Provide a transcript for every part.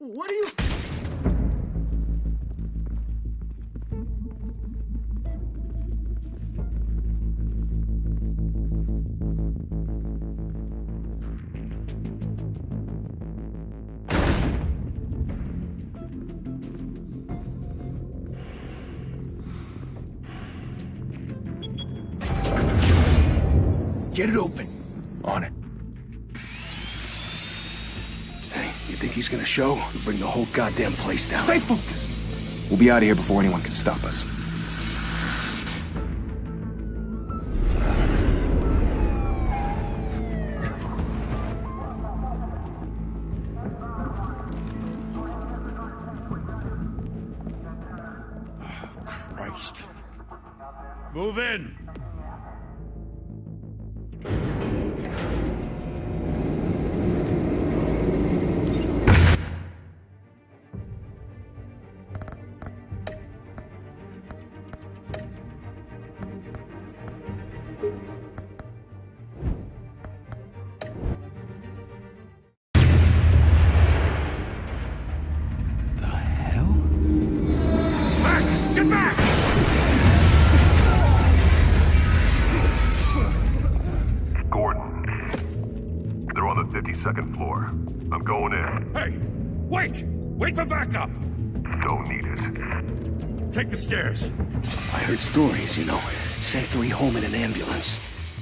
What are you... Get it open. On it. Hey, you think he's gonna show? We'll bring the whole goddamn place down. Stay focused. We'll be out of here before anyone can stop us. Christ. Move in! Get back! Gordon. They're on the 52nd floor. I'm going in. Hey! Wait! Wait for backup! Don't need it. Take the stairs. I heard stories, you know. Sent 3 home in an ambulance.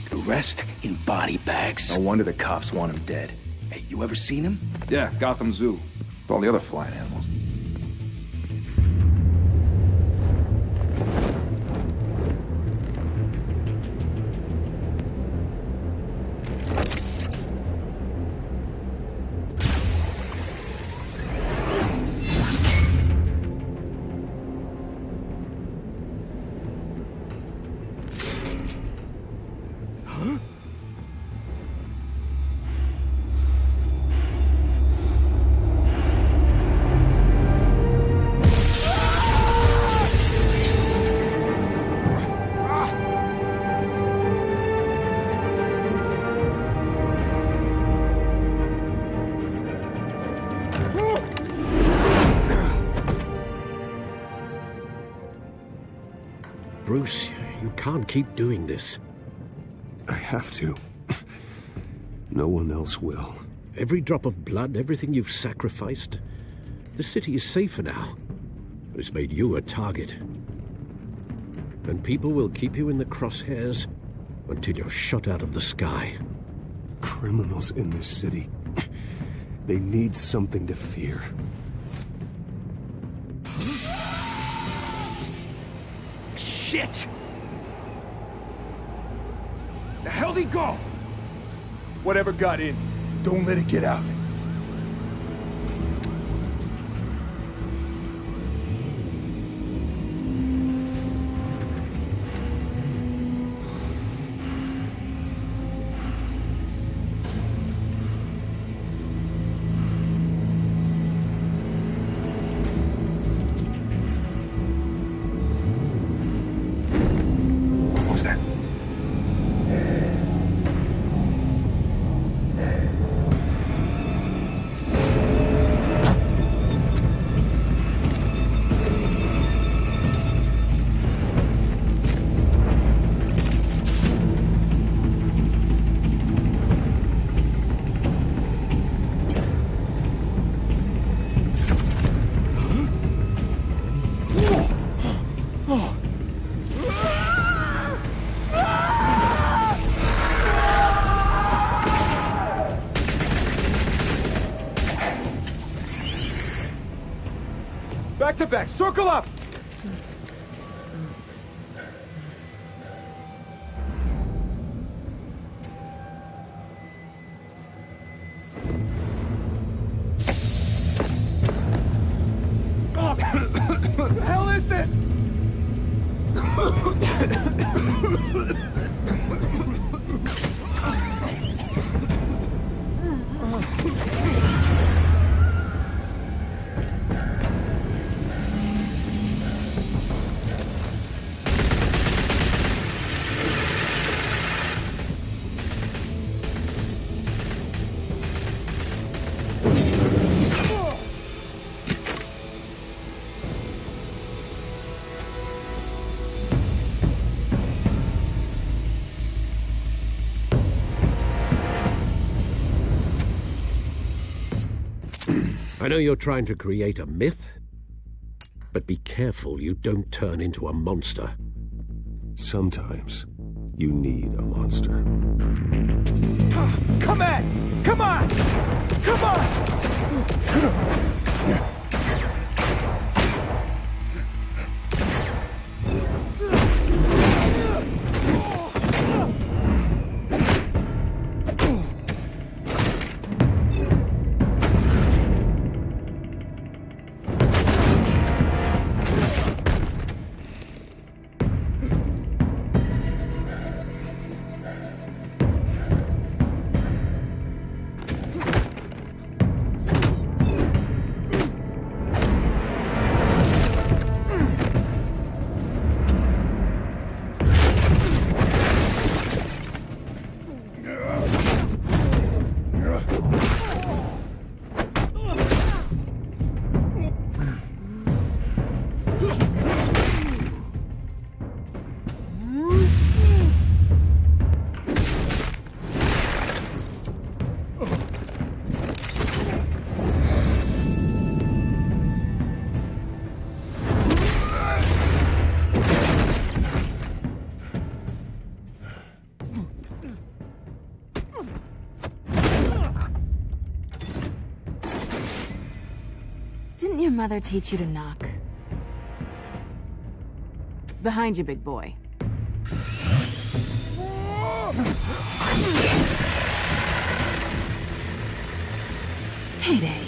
The rest in body bags. No wonder the cops want him dead. Hey, you ever seen him? Yeah, Gotham Zoo. With all the other flying animals. Bruce, you can't keep doing this. I have to. No one else will. Every drop of blood, everything you've sacrificed. The city is safer now. It's made you a target. And people will keep you in the crosshairs until you're shot out of the sky. Criminals in this city. They need something to fear. Shit! The hell'd he go? Whatever got in, don't let it get out. What was that? Back to back, circle up! What the hell is this? I know you're trying to create a myth, but be careful you don't turn into a monster. Sometimes you need a monster. Come on! Come on! Come on! Didn't your mother teach you to knock? Behind you, big boy. Heyday.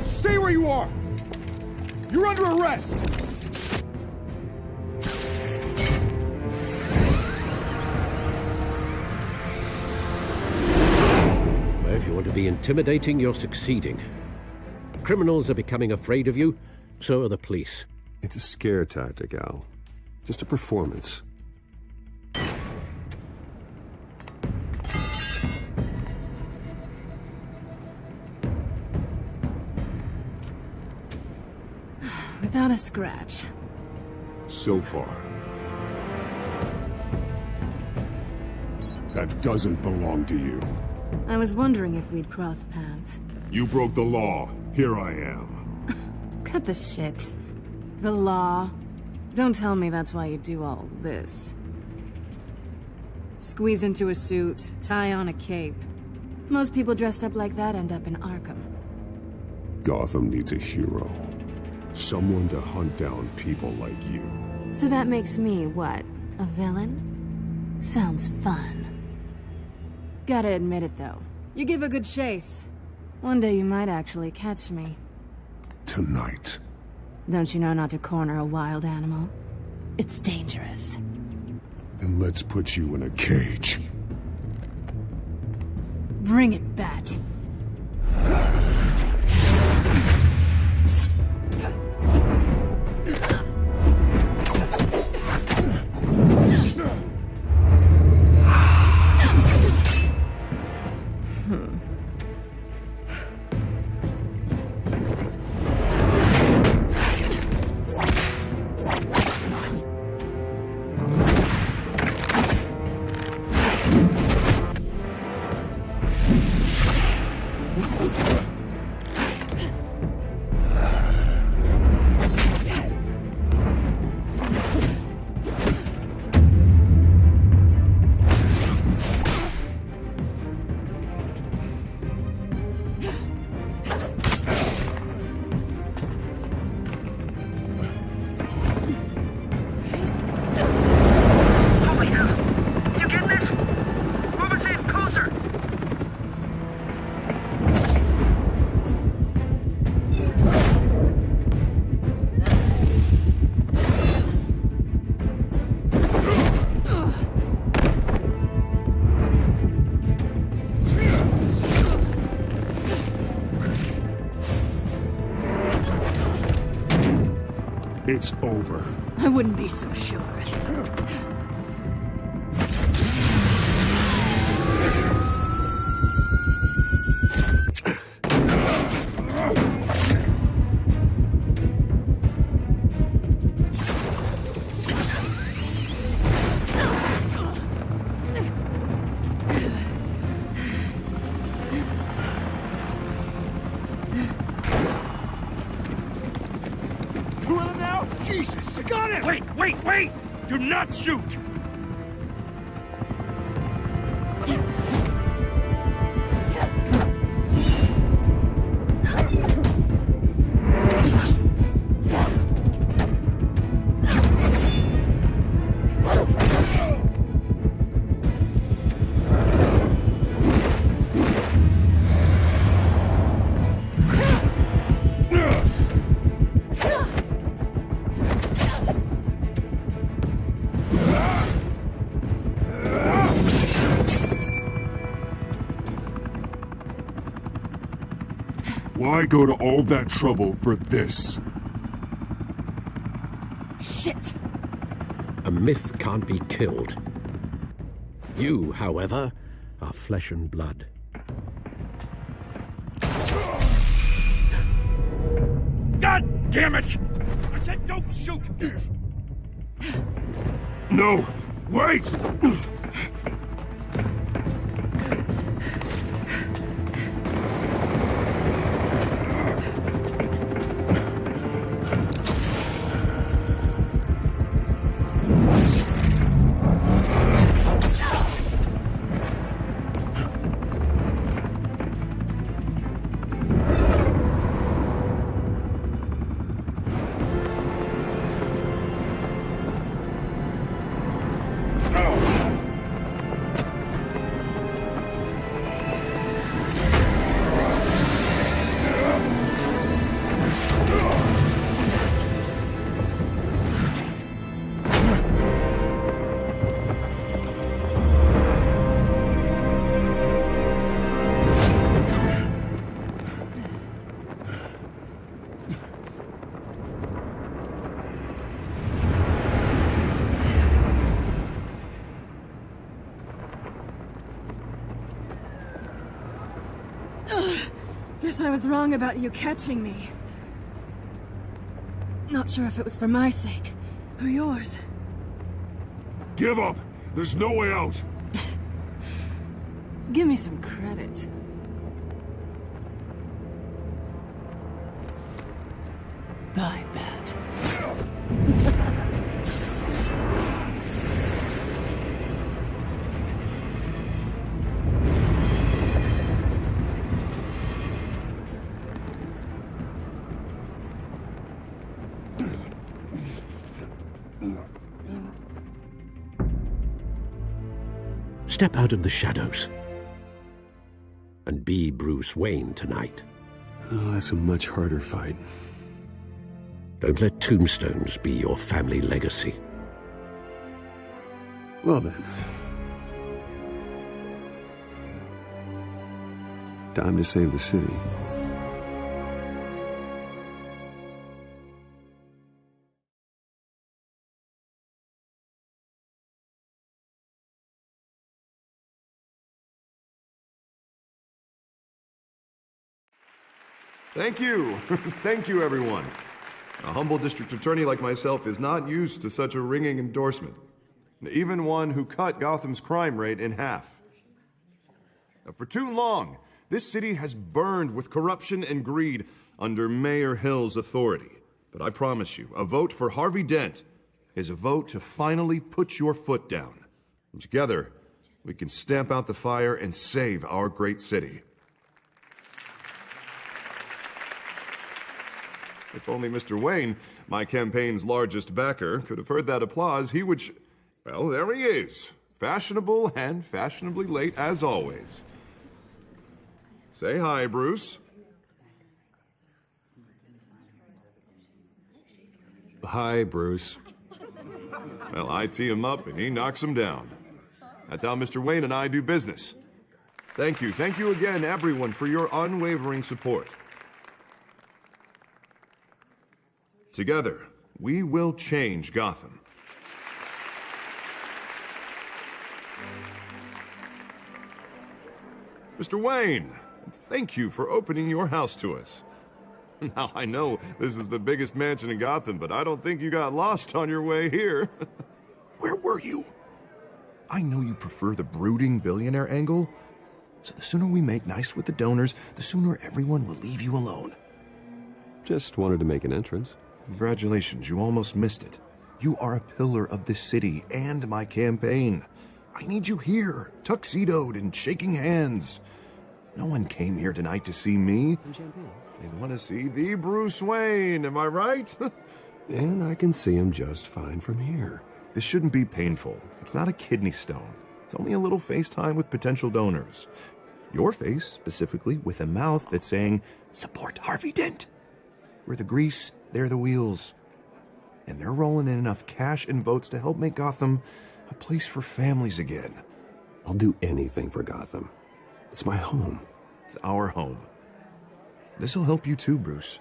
Stay where you are! You're under arrest! Well, if you want to be intimidating, you're succeeding. Criminals are becoming afraid of you, so are the police. It's a scare tactic, Al. Just a performance. Without a scratch. So far. That doesn't belong to you. I was wondering if we'd cross paths. You broke the law. Here I am. Cut the shit. The law. Don't tell me that's why you do all this. Squeeze into a suit, tie on a cape. Most people dressed up like that end up in Arkham. Gotham needs a hero. Someone to hunt down people like you. So that makes me, what, a villain? Sounds fun. Gotta admit it, though. You give a good chase. One day you might actually catch me. Tonight. Don't you know not to corner a wild animal? It's dangerous. Then let's put you in a cage. Bring it, Bat. It's over. I wouldn't be so sure. Two of them now? Jesus, I got him! Wait! Do not shoot! Why go to all that trouble for this? Shit! A myth can't be killed. You, however, are flesh and blood. God damn it! I said don't shoot! No! Wait! Guess I was wrong about you catching me. Not sure if it was for my sake, or yours. Give up! There's no way out! Give me some credit. Bye, Bat. Step out of the shadows and be Bruce Wayne tonight. Oh, that's a much harder fight. Don't let tombstones be your family legacy. Well then. Time to save the city. Thank you. Thank you, everyone. A humble district attorney like myself is not used to such a ringing endorsement. Even one who cut Gotham's crime rate in half. For too long, this city has burned with corruption and greed under Mayor Hill's authority. But I promise you, a vote for Harvey Dent is a vote to finally put your foot down. And together, we can stamp out the fire and save our great city. If only Mr. Wayne, my campaign's largest backer, could have heard that applause, he would well, there he is. Fashionable and fashionably late as always. Say hi, Bruce. Hi, Bruce. Well, I tee him up and he knocks him down. That's how Mr. Wayne and I do business. Thank you. Thank you again, everyone, for your unwavering support. Together, we will change Gotham. Mr. Wayne, thank you for opening your house to us. Now, I know this is the biggest mansion in Gotham, but I don't think you got lost on your way here. Where were you? I know you prefer the brooding billionaire angle, so the sooner we make nice with the donors, the sooner everyone will leave you alone. Just wanted to make an entrance. Congratulations, you almost missed it. You are a pillar of this city and my campaign. I need you here, tuxedoed and shaking hands. No one came here tonight to see me. Some champagne. They want to see the Bruce Wayne, am I right? And I can see him just fine from here. This shouldn't be painful. It's not a kidney stone. It's only a little FaceTime with potential donors. Your face, specifically, with a mouth that's saying, support Harvey Dent. We're the grease, they're the wheels. And they're rolling in enough cash and votes to help make Gotham a place for families again. I'll do anything for Gotham. It's my home. It's our home. This'll help you too, Bruce.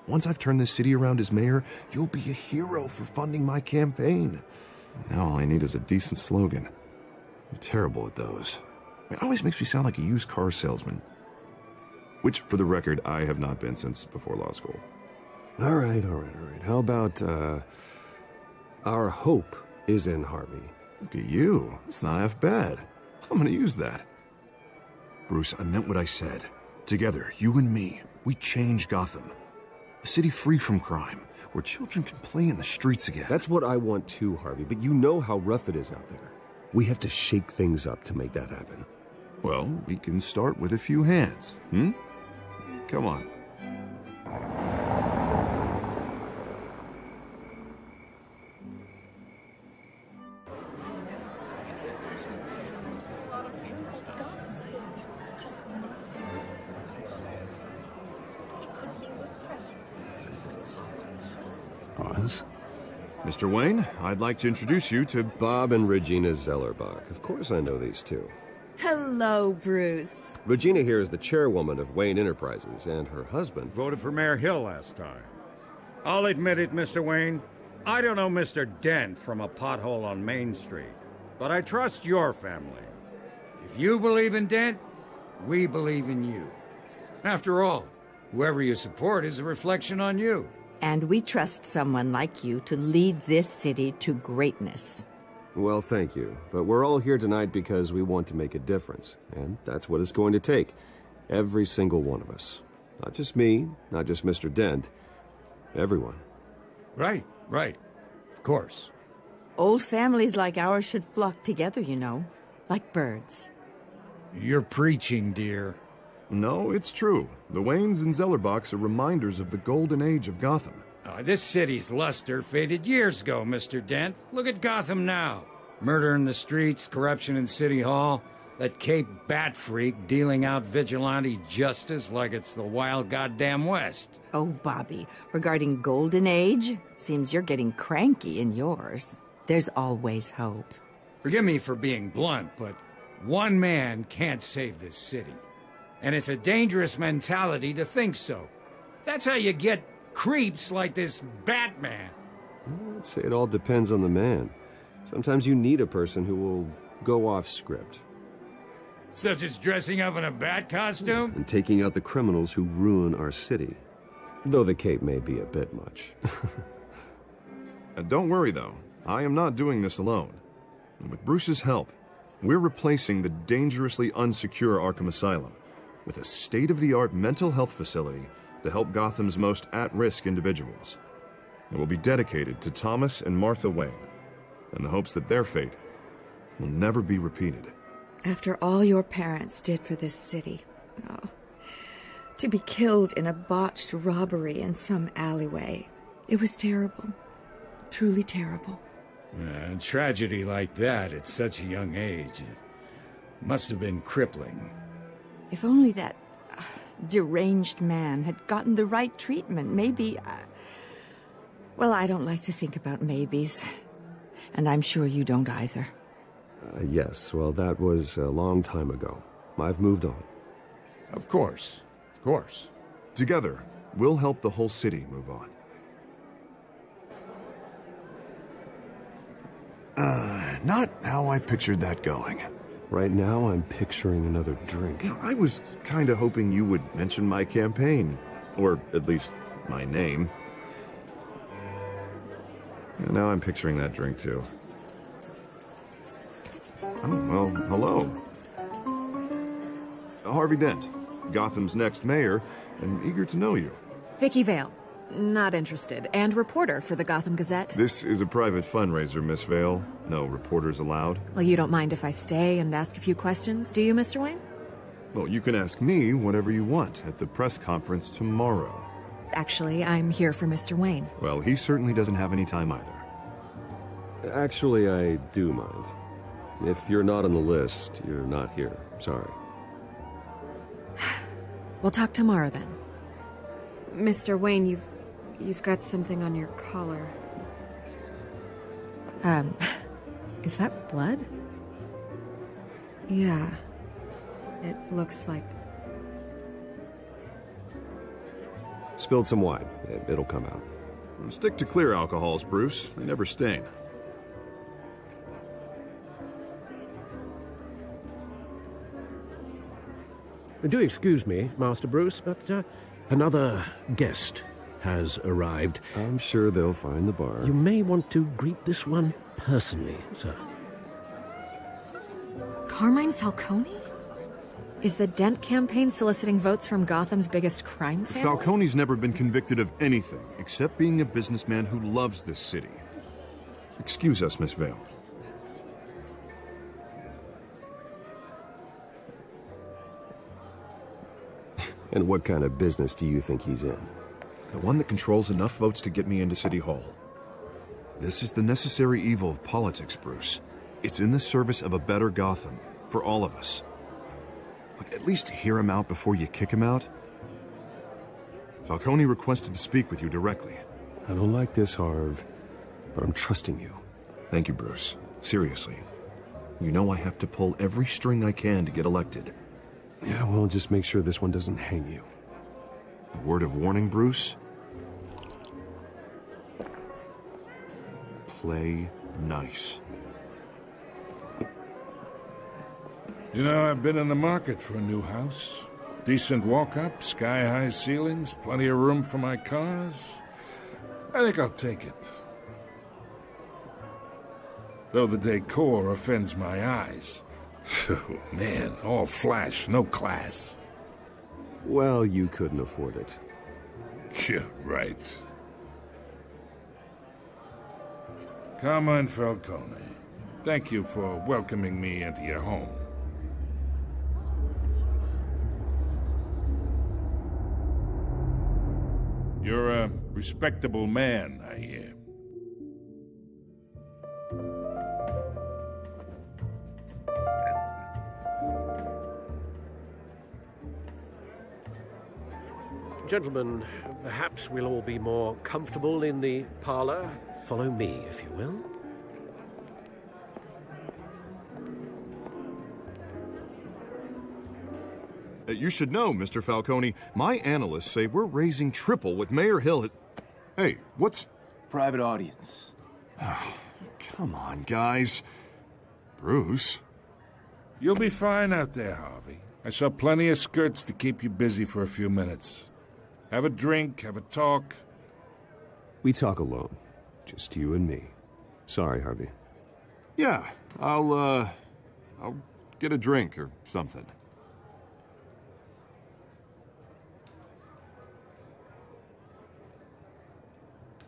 Once I've turned this city around as mayor, you'll be a hero for funding my campaign. Now all I need is a decent slogan. I'm terrible at those. It always makes me sound like a used car salesman. Which, for the record, I have not been since before law school. All right. How about, our hope is in Harvey? Look at you. It's not half bad. I'm gonna use that. Bruce, I meant what I said. Together, you and me, we change Gotham. A city free from crime, where children can play in the streets again. That's what I want too, Harvey, but you know how rough it is out there. We have to shake things up to make that happen. Well, we can start with a few hands, Come on. Oz? Mr. Wayne, I'd like to introduce you to Bob and Regina Zellerbach. Of course I know these two. Hello, Bruce. Regina here is the chairwoman of Wayne Enterprises, and her husband... Voted for Mayor Hill last time. I'll admit it, Mr. Wayne. I don't know Mr. Dent from a pothole on Main Street, but I trust your family. If you believe in Dent, we believe in you. After all, whoever you support is a reflection on you. And we trust someone like you to lead this city to greatness. Well, thank you. But we're all here tonight because we want to make a difference. And that's what it's going to take. Every single one of us. Not just me, not just Mr. Dent. Everyone. Right. Of course. Old families like ours should flock together, you know. Like birds. You're preaching, dear. No, it's true. The Waynes and Zellerbachs are reminders of the golden age of Gotham. This city's luster faded years ago, Mr. Dent. Look at Gotham now. Murder in the streets, corruption in City Hall, that Cape Bat freak dealing out vigilante justice like it's the wild goddamn West. Oh, Bobby, regarding Golden Age, seems you're getting cranky in yours. There's always hope. Forgive me for being blunt, but one man can't save this city. And it's a dangerous mentality to think so. That's how you get creeps like this Batman. I'd say it all depends on the man. Sometimes you need a person who will go off script. Such as dressing up in a bat costume? And taking out the criminals who ruin our city. Though the cape may be a bit much. Don't worry, though. I am not doing this alone. And with Bruce's help, we're replacing the dangerously unsecure Arkham Asylum with a state-of-the-art mental health facility to help Gotham's most at-risk individuals. It will be dedicated to Thomas and Martha Wayne, in the hopes that their fate will never be repeated. After all your parents did for this city, to be killed in a botched robbery in some alleyway, it was terrible. Truly terrible. A tragedy like that at such a young age must have been crippling. If only that deranged man had gotten the right treatment, maybe... Well, I don't like to think about maybes. And I'm sure you don't either. Yes, well, that was a long time ago. I've moved on. Of course. Together, we'll help the whole city move on. Not how I pictured that going. Right now, I'm picturing another drink. I was kinda hoping you would mention my campaign. Or at least my name. And now I'm picturing that drink too. Oh, well, hello. Harvey Dent, Gotham's next mayor, and eager to know you. Vicky Vale. Not interested. And reporter for the Gotham Gazette. This is a private fundraiser, Miss Vale. No reporters allowed. Well, you don't mind if I stay and ask a few questions, do you, Mr. Wayne? Well, you can ask me whatever you want at the press conference tomorrow. Actually, I'm here for Mr. Wayne. Well, he certainly doesn't have any time either. Actually, I do mind. If you're not on the list, you're not here. Sorry. We'll talk tomorrow then. Mr. Wayne, you've got something on your collar. Is that blood? Yeah. It looks like... Spilled some wine. It'll come out. Stick to clear alcohols, Bruce. They never stain. Do excuse me, Master Bruce, but another guest has arrived. I'm sure they'll find the bar. You may want to greet this one personally, sir. Carmine Falcone? Is the Dent campaign soliciting votes from Gotham's biggest crime family? Falcone's never been convicted of anything except being a businessman who loves this city. Excuse us, Miss Vale. And what kind of business do you think he's in? The one that controls enough votes to get me into City Hall. This is the necessary evil of politics, Bruce. It's in the service of a better Gotham, for all of us. Look, at least hear him out before you kick him out. Falcone requested to speak with you directly. I don't like this, Harv, but I'm trusting you. Thank you, Bruce. Seriously. You know I have to pull every string I can to get elected. Yeah, well, just make sure this one doesn't hang you. Word of warning, Bruce? Play nice. You know, I've been in the market for a new house. Decent walk-up, sky-high ceilings, plenty of room for my cars. I think I'll take it. Though the decor offends my eyes. Oh, man, all flash, no class. Well, you couldn't afford it. Yeah, right. Carmine Falcone, thank you for welcoming me into your home. You're a respectable man, I hear. Gentlemen, perhaps we'll all be more comfortable in the parlor. Follow me, if you will. You should know, Mr. Falcone, my analysts say we're raising triple what Mayor Hill has... Hey, what's... Private audience. Oh, come on, guys. Bruce? You'll be fine out there, Harvey. I saw plenty of skirts to keep you busy for a few minutes. Have a drink, have a talk. We talk alone. Just you and me. Sorry, Harvey. Yeah, I'll get a drink or something.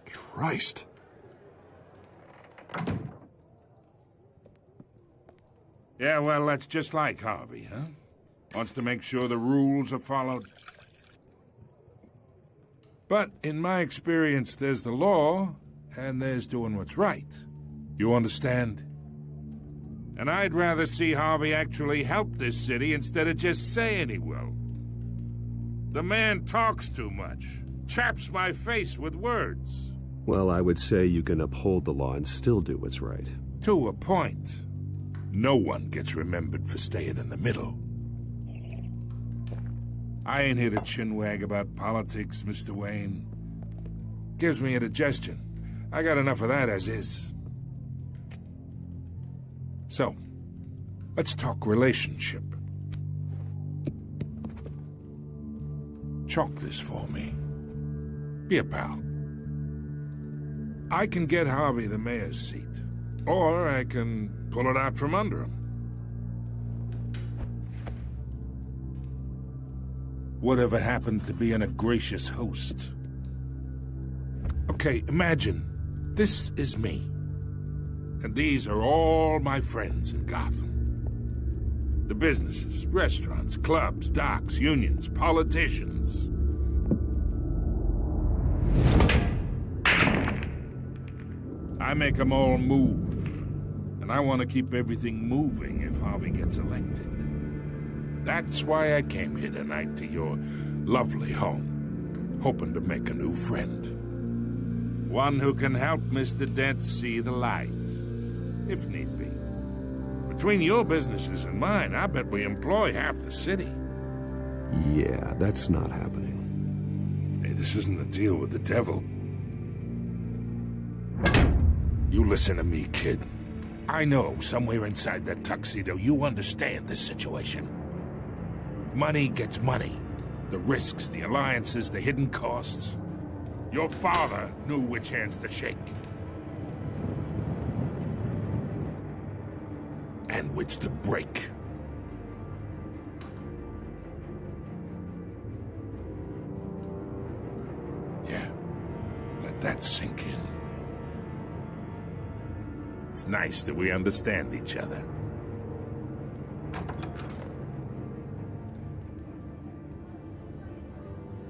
Christ. Yeah, well, that's just like Harvey, huh? Wants to make sure the rules are followed. But in my experience, there's the law, and there's doing what's right. You understand? And I'd rather see Harvey actually help this city instead of just saying he will. The man talks too much, chaps my face with words. Well, I would say you can uphold the law and still do what's right. To a point. No one gets remembered for staying in the middle. I ain't here to chinwag about politics, Mr. Wayne. Gives me indigestion. I got enough of that as is. So, let's talk relationship. Chalk this for me. Be a pal. I can get Harvey the mayor's seat, or I can pull it out from under him. Whatever happened to being a gracious host? Okay, imagine this is me, and these are all my friends in Gotham. The businesses, restaurants, clubs, docks, unions, politicians. I make them all move, and I want to keep everything moving if Harvey gets elected. That's why I came here tonight to your lovely home, hoping to make a new friend. One who can help Mr. Dent see the light, if need be. Between your businesses and mine, I bet we employ half the city. Yeah, that's not happening. Hey, this isn't a deal with the devil. You listen to me, kid. I know somewhere inside that tuxedo you understand this situation. Money gets money. The risks, the alliances, the hidden costs. Your father knew which hands to shake. And which to break. Yeah, let that sink in. It's nice that we understand each other.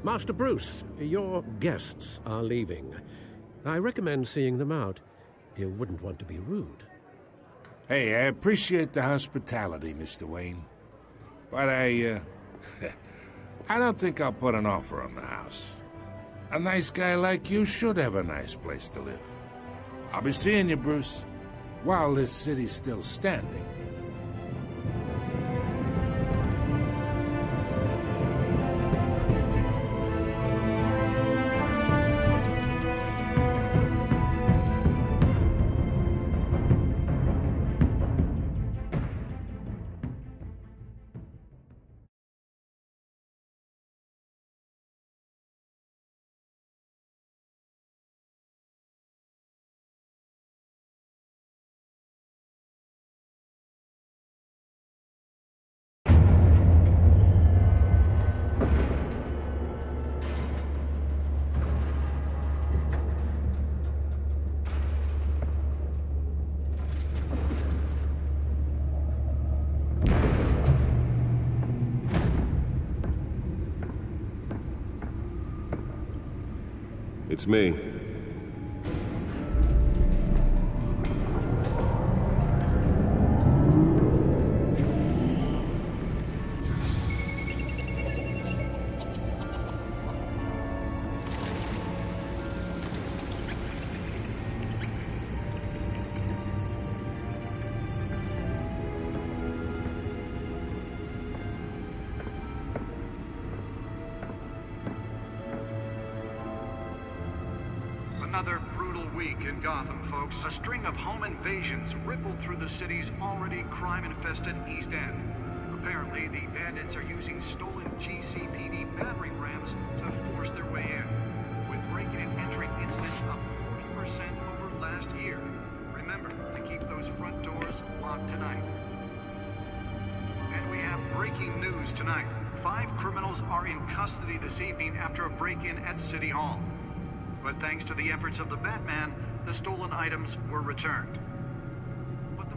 Master Bruce, your guests are leaving. I recommend seeing them out. You wouldn't want to be rude. Hey, I appreciate the hospitality, Mr. Wayne. But I don't think I'll put an offer on the house. A nice guy like you should have a nice place to live. I'll be seeing you, Bruce, while this city's still standing. It's me. Another brutal week in Gotham, folks. A string of home invasions rippled through the city's already crime-infested East End. Apparently, the bandits are using stolen GCPD battering rams to force their way in, with break-in and entry incidents up 40% over last year. Remember to keep those front doors locked tonight. And we have breaking news tonight. 5 criminals are in custody this evening after a break-in at City Hall. But thanks to the efforts of the Batman, the stolen items were returned.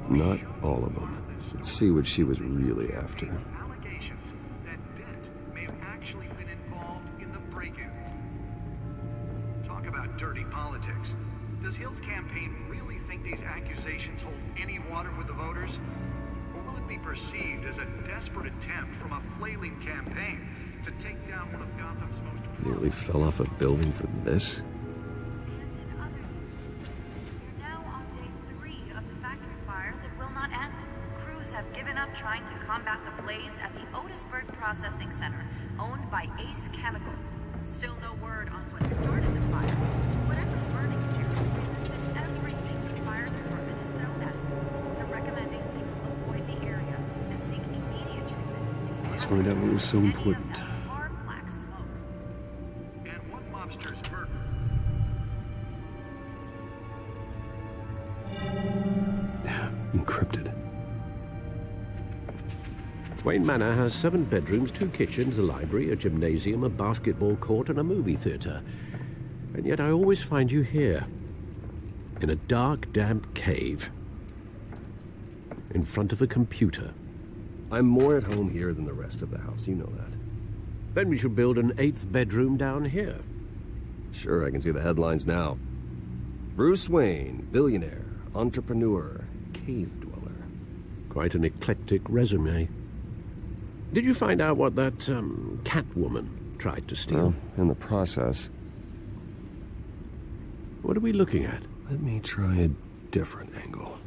Not all of them. Let's see what she was really after. Allegations that Dent may have actually been involved in the break-in. Talk about dirty politics. Does Hill's campaign really think these accusations hold any water with the voters? Or will it be perceived as a desperate attempt from a flailing campaign to take down one of Gotham's most... Nearly fell off a building for this? Trying to combat the blaze at the Otisburg Processing Center, owned by Ace Chemical. Still no word on what started the fire. Whatever's burning here resisted everything the fire department has thrown at it. They're recommending people find out what was so important. And one mobster's murder. Encrypted. Wayne Manor has 7 bedrooms, 2 kitchens, a library, a gymnasium, a basketball court, and a movie theater. And yet I always find you here, in a dark, damp cave, in front of a computer. I'm more at home here than the rest of the house, you know that. Then we should build an 8th bedroom down here. Sure, I can see the headlines now. Bruce Wayne, billionaire, entrepreneur, cave dweller. Quite an eclectic resume. Did you find out what that, Catwoman tried to steal? Well, in the process. What are we looking at? Let me try a different angle.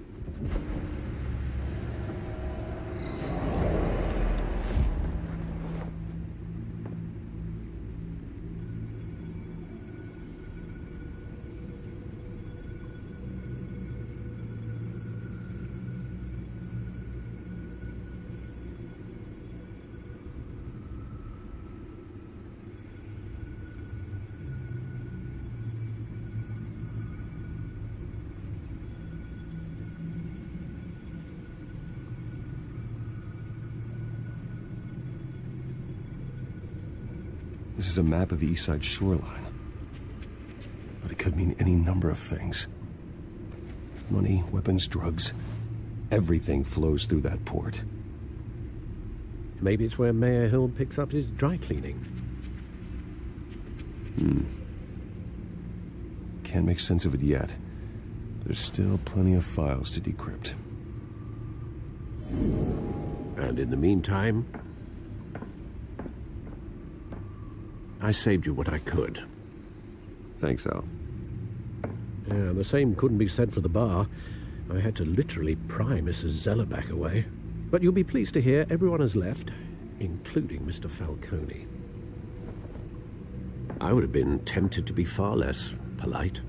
This is a map of the East Side shoreline. But it could mean any number of things. Money, weapons, drugs. Everything flows through that port. Maybe it's where Mayor Hill picks up his dry cleaning. Can't make sense of it yet. There's still plenty of files to decrypt. And in the meantime, I saved you what I could. Thanks, Al. Yeah, the same couldn't be said for the bar. I had to literally pry Mrs. Zellerback away. But you'll be pleased to hear everyone has left, including Mr. Falcone. I would have been tempted to be far less polite.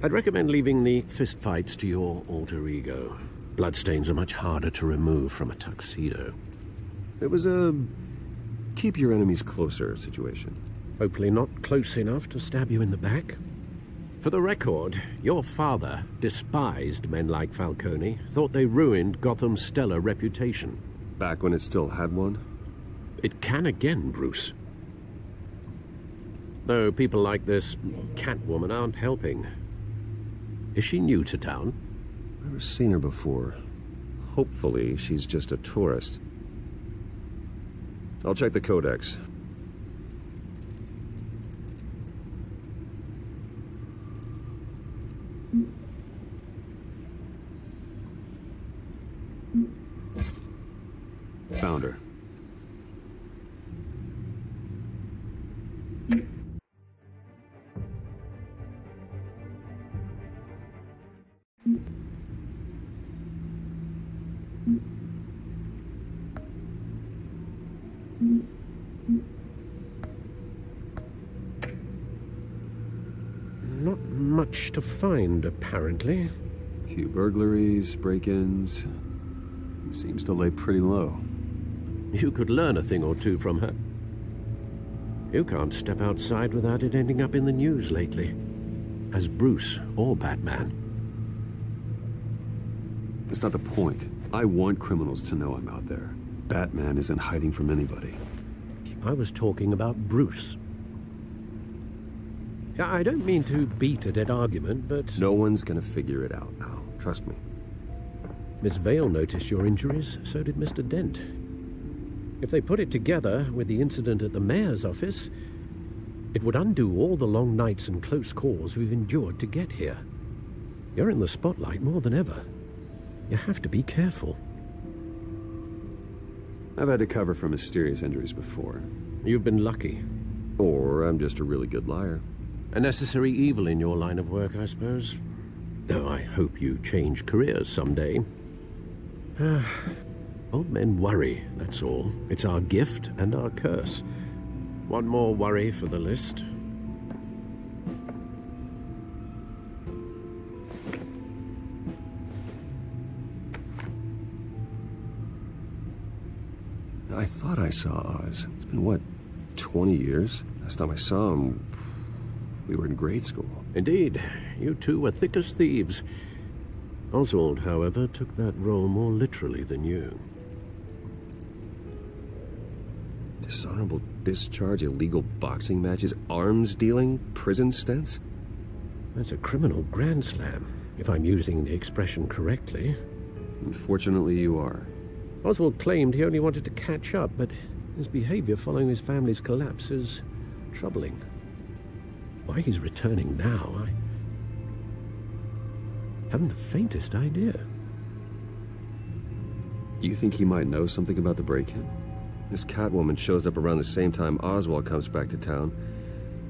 I'd recommend leaving the fistfights to your alter ego. Bloodstains are much harder to remove from a tuxedo. It was a keep your enemies closer situation. Hopefully not close enough to stab you in the back. For the record, your father despised men like Falcone, thought they ruined Gotham's stellar reputation. Back when it still had one? It can again, Bruce. Though people like this Catwoman aren't helping. Is she new to town? Never seen her before. Hopefully, she's just a tourist. I'll check the codex. Found her. Not much to find, apparently. Few burglaries, break-ins. Seems to lay pretty low. You could learn a thing or two from her. You can't step outside without it ending up in the news lately. As Bruce or Batman. That's not the point. I want criminals to know I'm out there. Batman isn't hiding from anybody. I was talking about Bruce. I don't mean to beat a dead argument, but... No one's gonna figure it out now. Trust me. Miss Vale noticed your injuries, so did Mr. Dent. If they put it together with the incident at the mayor's office, it would undo all the long nights and close calls we've endured to get here. You're in the spotlight more than ever. You have to be careful. I've had to cover for mysterious injuries before. You've been lucky. Or I'm just a really good liar. A necessary evil in your line of work, I suppose. Though I hope you change careers someday. Old men worry, that's all. It's our gift and our curse. One more worry for the list. I thought I saw Oz. It's been, what, 20 years? Last time I saw him, we were in grade school. Indeed. You two were thick as thieves. Oswald, however, took that role more literally than you. Dishonorable discharge, illegal boxing matches, arms dealing, prison stints? That's a criminal grand slam, if I'm using the expression correctly. Unfortunately, you are. Oswald claimed he only wanted to catch up, but his behavior following his family's collapse is troubling. Why he's returning now, I haven't the faintest idea. Do you think he might know something about the break-in? This Catwoman shows up around the same time Oswald comes back to town.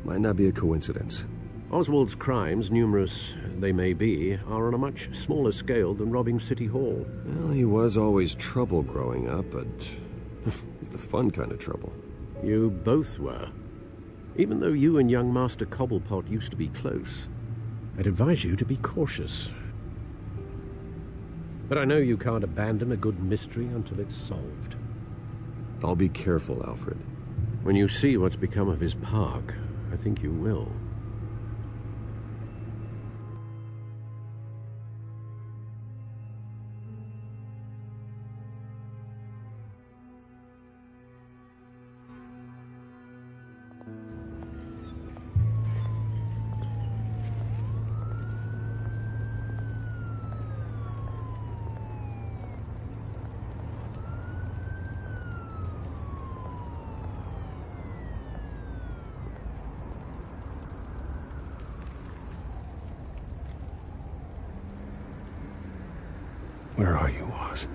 Might not be a coincidence. Oswald's crimes, numerous they may be, are on a much smaller scale than robbing City Hall. Well, he was always trouble growing up, but he's the fun kind of trouble. You both were. Even though you and young Master Cobblepot used to be close, I'd advise you to be cautious. But I know you can't abandon a good mystery until it's solved. I'll be careful, Alfred. When you see what's become of his park, I think you will. Where are you, Oz?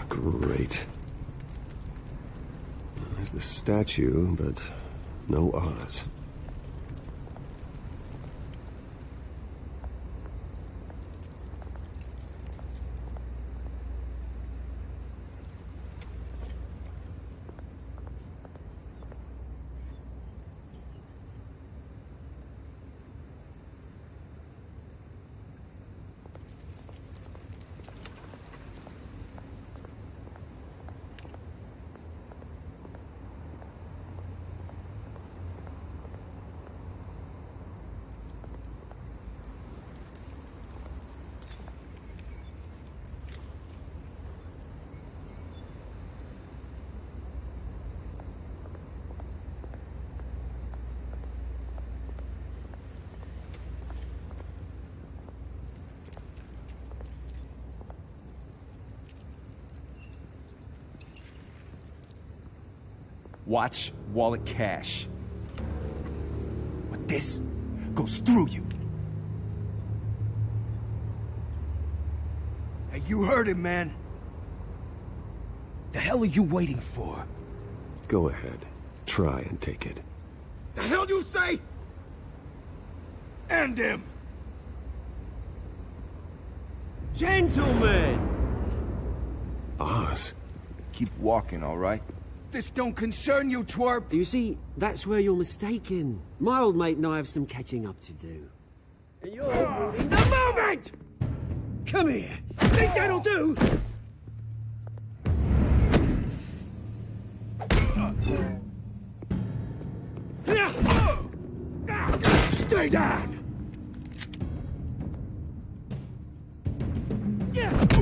Great. There's the statue, but no Oz. Watch wallet cash. But this goes through you. Hey, you heard him, man. The hell are you waiting for? Go ahead. Try and take it. The hell you say? End him! Gentlemen! Oz. Keep walking, all right? This don't concern you, twerp! You see, that's where you're mistaken. My old mate and I have some catching up to do. And you're ruining the moment! Come here! Think that'll do? Stay down! Yeah!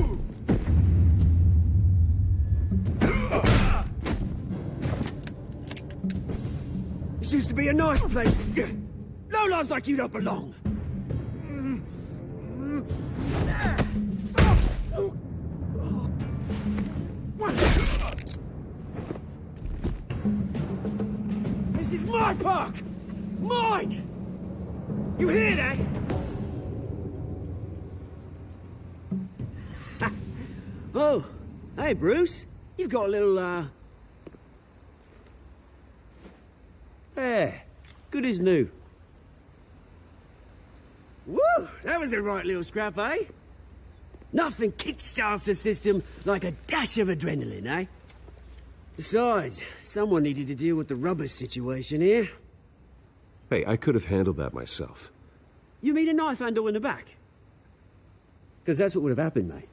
to be a nice place. Lowlifes like you don't belong. This is my park! Mine! You hear that? Oh, hey, Bruce. You've got a little, There. Good as new. Woo! That was a right little scrap, eh? Nothing kickstarts the system like a dash of adrenaline, eh? Besides, someone needed to deal with the rubber situation here. Hey, I could have handled that myself. You mean a knife handle in the back? Because that's what would have happened, mate.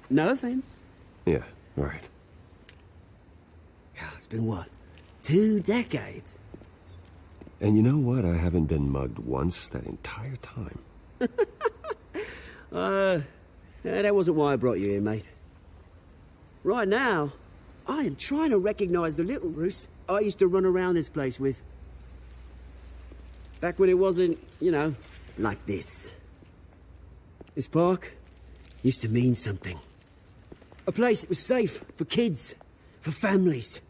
No offense. Yeah, all right. Yeah, it's been what? 2 decades? And you know what? I haven't been mugged once that entire time. That wasn't why I brought you here, mate. Right now, I am trying to recognize the little Bruce I used to run around this place with. Back when it wasn't, you know, like this. This park used to mean something. A place that was safe for kids, for families.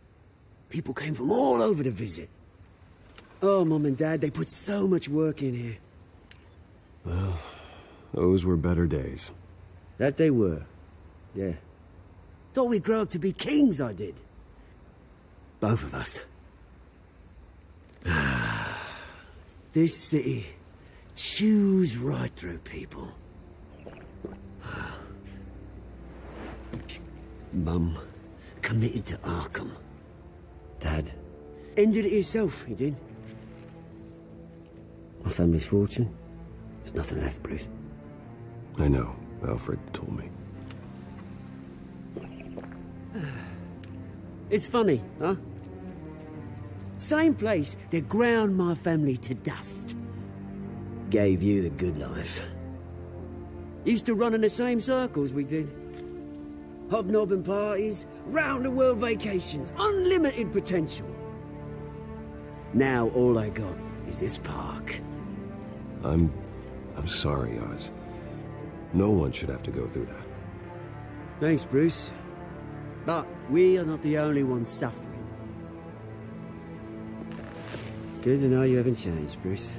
People came from all over to visit. Oh, Mum and Dad, they put so much work in here. Well, those were better days. That they were, yeah. Thought we'd grow up to be kings, I did. Both of us. This city chews right through people. Mum committed to Arkham. Dad ended it himself, he did. My family's fortune, there's nothing left, Bruce. I know. Alfred told me. It's funny, huh? Same place that ground my family to dust. Gave you the good life. Used to run in the same circles we did. Hobnobbing parties, round-the-world vacations, unlimited potential. Now all I got is this park. I'm sorry, Oz. No one should have to go through that. Thanks, Bruce. But we are not the only ones suffering. Good to know you haven't changed, Bruce.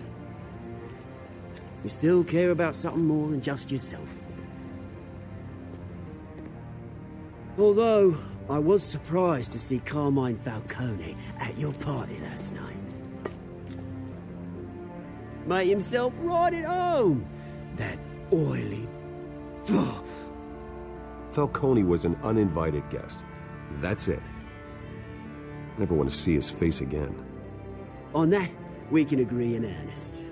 You still care about something more than just yourself. Although, I was surprised to see Carmine Falcone at your party last night. Made himself right at home. That oily... Falcone was an uninvited guest. That's it. Never want to see his face again. On that, we can agree in earnest.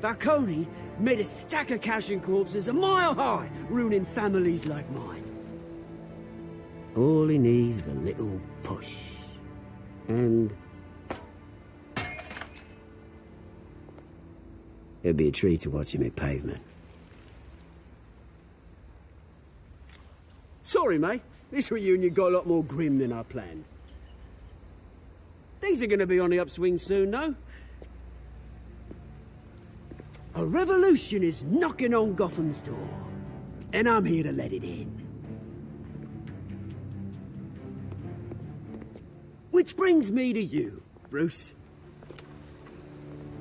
Falcone made a stack of cash and corpses a mile high, ruining families like mine. All he needs is a little push. And... it'd be a treat to watch him hit pavement. Sorry, mate. This reunion got a lot more grim than I planned. Things are going to be on the upswing soon, no? A revolution is knocking on Gotham's door. And I'm here to let it in. Which brings me to you, Bruce.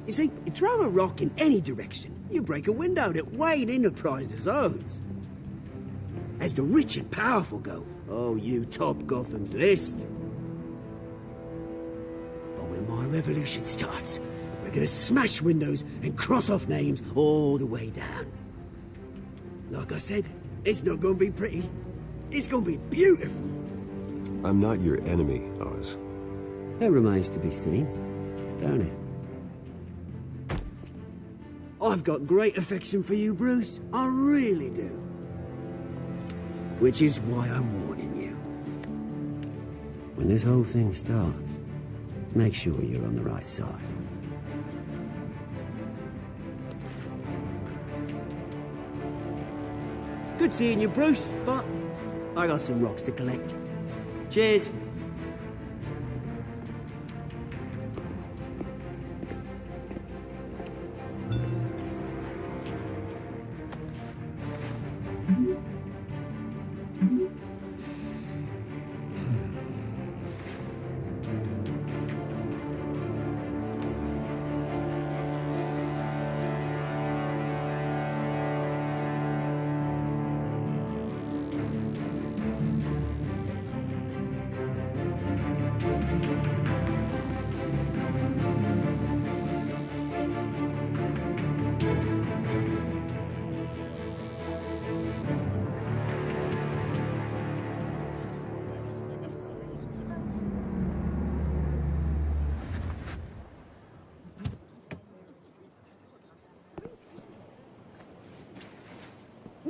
You see, you throw a rock in any direction, you break a window that Wayne Enterprises owns. As the rich and powerful go, oh, you top Gotham's list. But when my revolution starts, we're gonna smash windows and cross off names all the way down. Like I said, it's not gonna be pretty. It's gonna be beautiful. I'm not your enemy, Oz. That remains to be seen, don't it? I've got great affection for you, Bruce. I really do. Which is why I'm warning you. When this whole thing starts, make sure you're on the right side. Good seeing you, Bruce, but I got some rocks to collect. Cheers.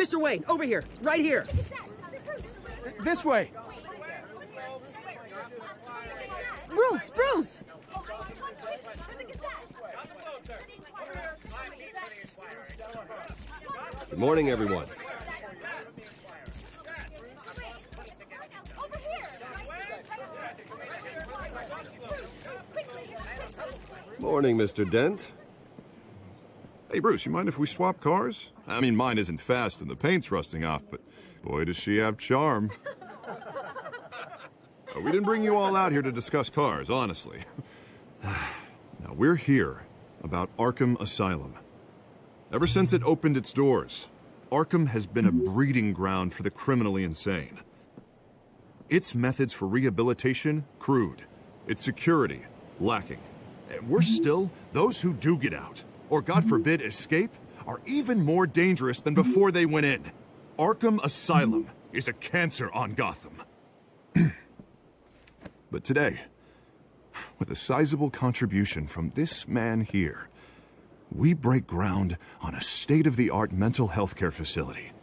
Mr. Wayne, over here, right here. This way. Bruce! Good morning, everyone. Morning, Mr. Dent. Hey, Bruce, you mind if we swap cars? I mean, mine isn't fast and the paint's rusting off, but boy, does she have charm. We didn't bring you all out here to discuss cars, honestly. Now, we're here about Arkham Asylum. Ever since it opened its doors, Arkham has been a breeding ground for the criminally insane. Its methods for rehabilitation, crude. Its security, lacking. And worse still, those who do get out, or God forbid escape, are even more dangerous than before they went in. Arkham Asylum is a cancer on Gotham. But today, with a sizable contribution from this man here, we break ground on a state-of-the-art mental health care facility.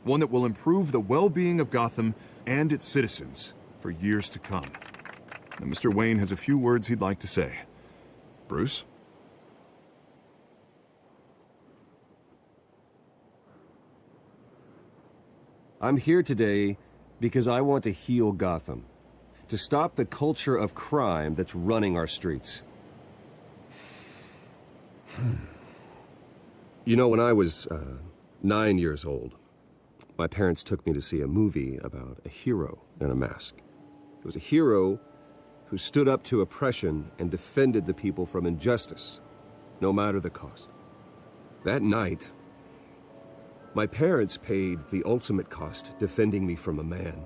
One that will improve the well-being of Gotham and its citizens for years to come. Now, Mr. Wayne has a few words he'd like to say. Bruce? I'm here today because I want to heal Gotham. To stop the culture of crime that's running our streets. You know, when I was 9 years old, my parents took me to see a movie about a hero in a mask. It was a hero who stood up to oppression and defended the people from injustice, no matter the cost. That night, my parents paid the ultimate cost defending me from a man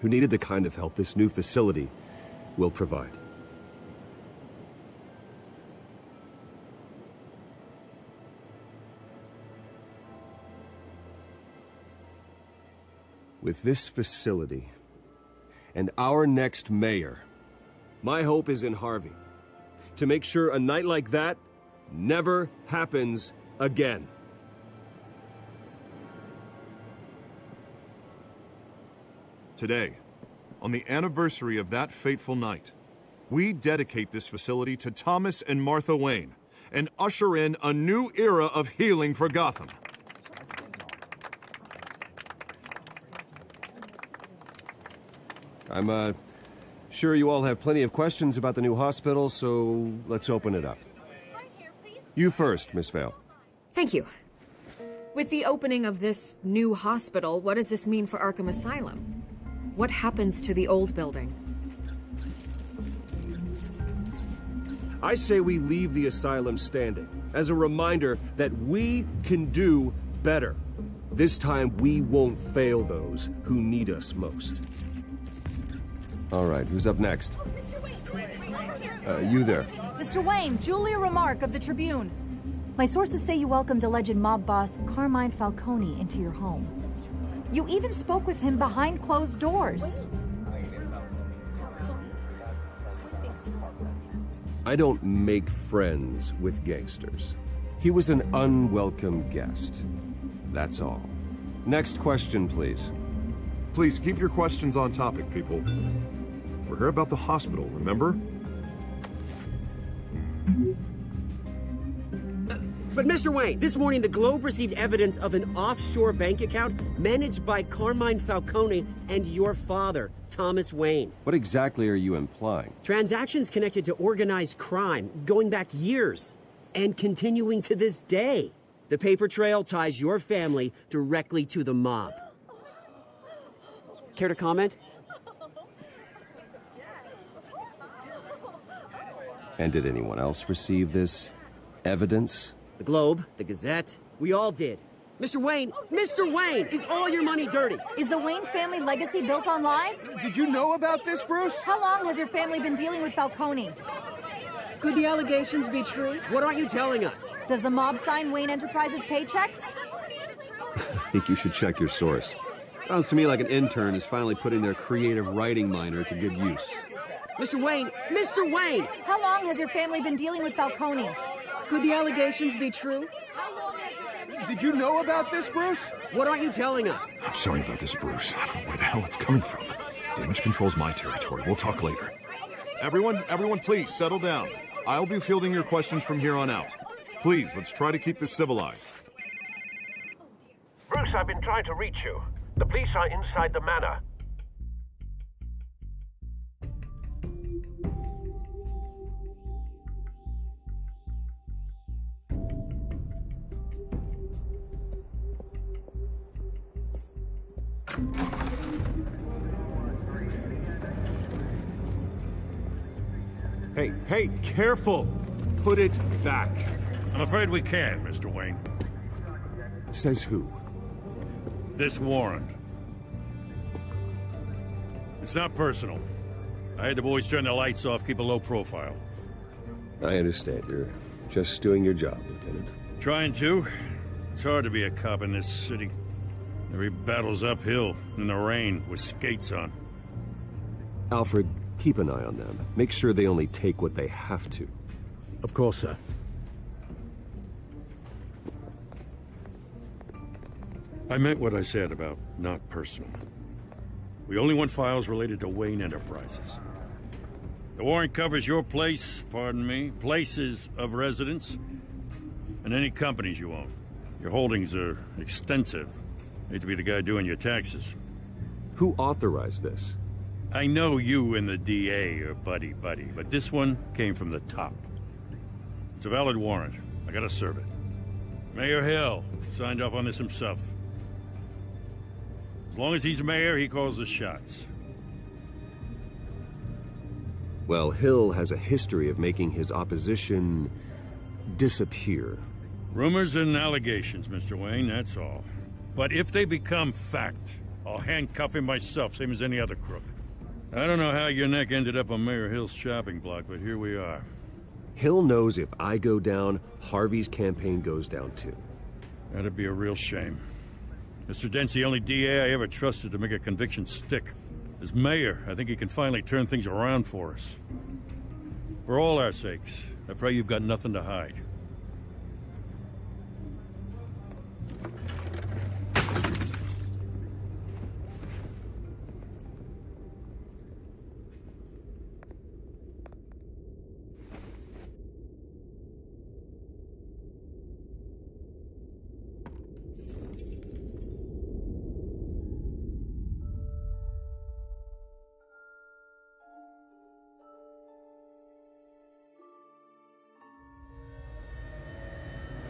who needed the kind of help this new facility will provide. With this facility and our next mayor, my hope is in Harvey, to make sure a night like that never happens again. Today, on the anniversary of that fateful night, we dedicate this facility to Thomas and Martha Wayne and usher in a new era of healing for Gotham. I'm sure you all have plenty of questions about the new hospital, so let's open it up. You first, Miss Vale. Thank you. With the opening of this new hospital, what does this mean for Arkham Asylum? What happens to the old building? I say we leave the asylum standing as a reminder that we can do better. This time we won't fail those who need us most. All right, who's up next? You there. Mr. Wayne, Julia Remark of the Tribune. My sources say you welcomed alleged mob boss Carmine Falcone into your home. You even spoke with him behind closed doors. I don't make friends with gangsters. He was an unwelcome guest. That's all. Next question, please. Please keep your questions on topic, people. We're here about the hospital, remember? But Mr. Wayne, this morning the Globe received evidence of an offshore bank account managed by Carmine Falcone and your father, Thomas Wayne. What exactly are you implying? Transactions connected to organized crime going back years and continuing to this day. The paper trail ties your family directly to the mob. Care to comment? And did anyone else receive this evidence? The Globe, the Gazette, we all did. Mr. Wayne, is all your money dirty? Is the Wayne family legacy built on lies? Did you know about this, Bruce? How long has your family been dealing with Falcone? Could the allegations be true? What aren't you telling us? Does the mob sign Wayne Enterprises paychecks? I think you should check your source. Sounds to me like an intern is finally putting their creative writing minor to good use. Mr. Wayne! How long has your family been dealing with Falcone? Could the allegations be true? Did you know about this, Bruce? What aren't you telling us? I'm sorry about this, Bruce. I don't know where the hell it's coming from. Damage control's my territory. We'll talk later. Everyone, please, settle down. I'll be fielding your questions from here on out. Please, let's try to keep this civilized. Bruce, I've been trying to reach you. The police are inside the manor. Hey, careful! Put it back. I'm afraid we can't, Mr. Wayne. Says who? This warrant. It's not personal. I had the boys turn the lights off, keep a low profile. I understand. You're just doing your job, Lieutenant. Trying to. It's hard to be a cop in this city. Every battle's uphill, in the rain, with skates on. Alfred, keep an eye on them. Make sure they only take what they have to. Of course, sir. I meant what I said about not personal. We only want files related to Wayne Enterprises. The warrant covers your place, pardon me, places of residence, and any companies you own. Your holdings are extensive. Hate to be the guy doing your taxes. Who authorized this? I know you and the DA are buddy-buddy, but this one came from the top. It's a valid warrant. I gotta serve it. Mayor Hill signed off on this himself. As long as he's mayor, he calls the shots. Well, Hill has a history of making his opposition disappear. Rumors and allegations, Mr. Wayne, that's all. But if they become fact, I'll handcuff him myself, same as any other crook. I don't know how your neck ended up on Mayor Hill's shopping block, but here we are. Hill knows if I go down, Harvey's campaign goes down too. That'd be a real shame. Mr. Dent's the only DA I ever trusted to make a conviction stick. As mayor, I think he can finally turn things around for us. For all our sakes, I pray you've got nothing to hide.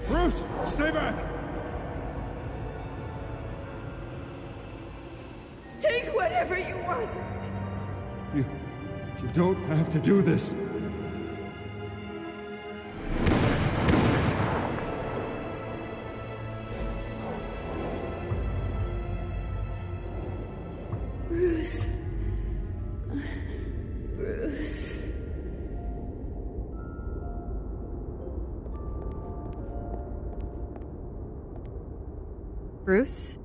Bruce, stay back! Take whatever you want. You don't have to do this. Bruce. Bruce. Bruce?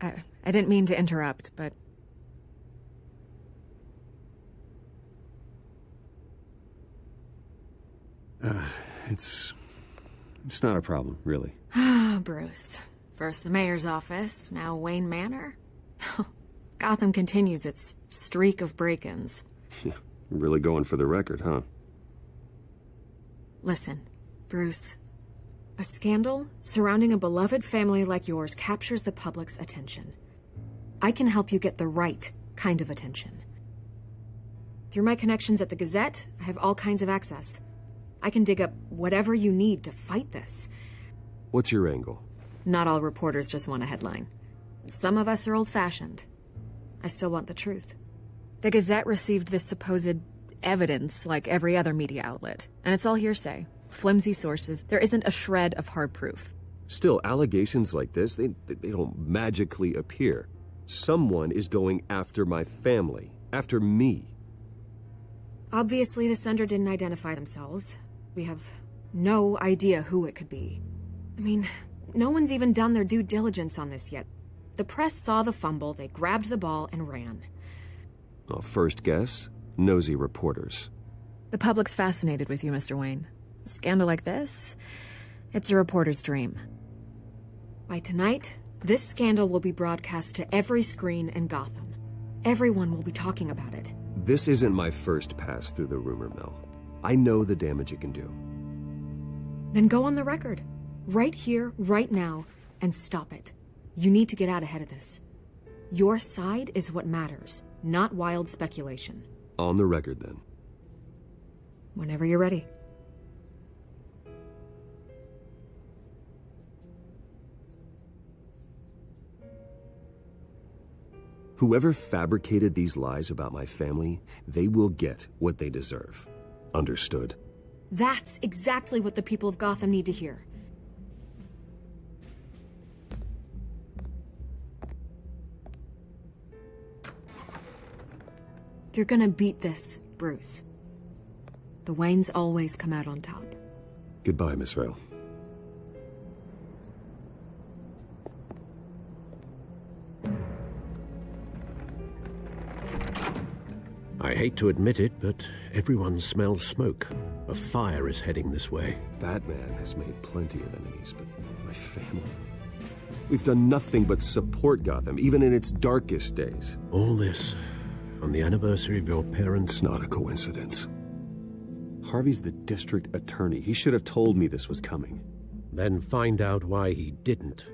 I didn't mean to interrupt, but... It's not a problem, really. Ah, Bruce. First the mayor's office, now Wayne Manor. Gotham continues its streak of break-ins. Yeah, really going for the record, huh? Listen, Bruce. A scandal surrounding a beloved family like yours captures the public's attention. I can help you get the right kind of attention. Through my connections at the Gazette, I have all kinds of access. I can dig up whatever you need to fight this. What's your angle? Not all reporters just want a headline. Some of us are old-fashioned. I still want the truth. The Gazette received this supposed evidence like every other media outlet, and it's all hearsay. Flimsy sources. There isn't a shred of hard proof. Still, allegations like this, they don't magically appear. Someone is going after my family, after me. Obviously, the sender didn't identify themselves. We have no idea who it could be. I mean, no one's even done their due diligence on this yet. The press saw the fumble, they grabbed the ball and ran. Well, first guess, nosy reporters. The public's fascinated with you, Mr. Wayne. A scandal like this, it's a reporter's dream. By tonight, this scandal will be broadcast to every screen in Gotham. Everyone will be talking about it. This isn't my first pass through the rumor mill. I know the damage it can do. Then go on the record. Right here, right now, and stop it. You need to get out ahead of this. Your side is what matters, not wild speculation. On the record, then. Whenever you're ready. Whoever fabricated these lies about my family, they will get what they deserve. Understood? That's exactly what the people of Gotham need to hear. You're gonna beat this, Bruce. The Waynes always come out on top. Goodbye, Miss Vale. I hate to admit it, but everyone smells smoke. A fire is heading this way. Batman has made plenty of enemies, but my family... We've done nothing but support Gotham, even in its darkest days. All this on the anniversary of your parents'... It's not a coincidence. Harvey's the district attorney. He should have told me this was coming. Then find out why he didn't.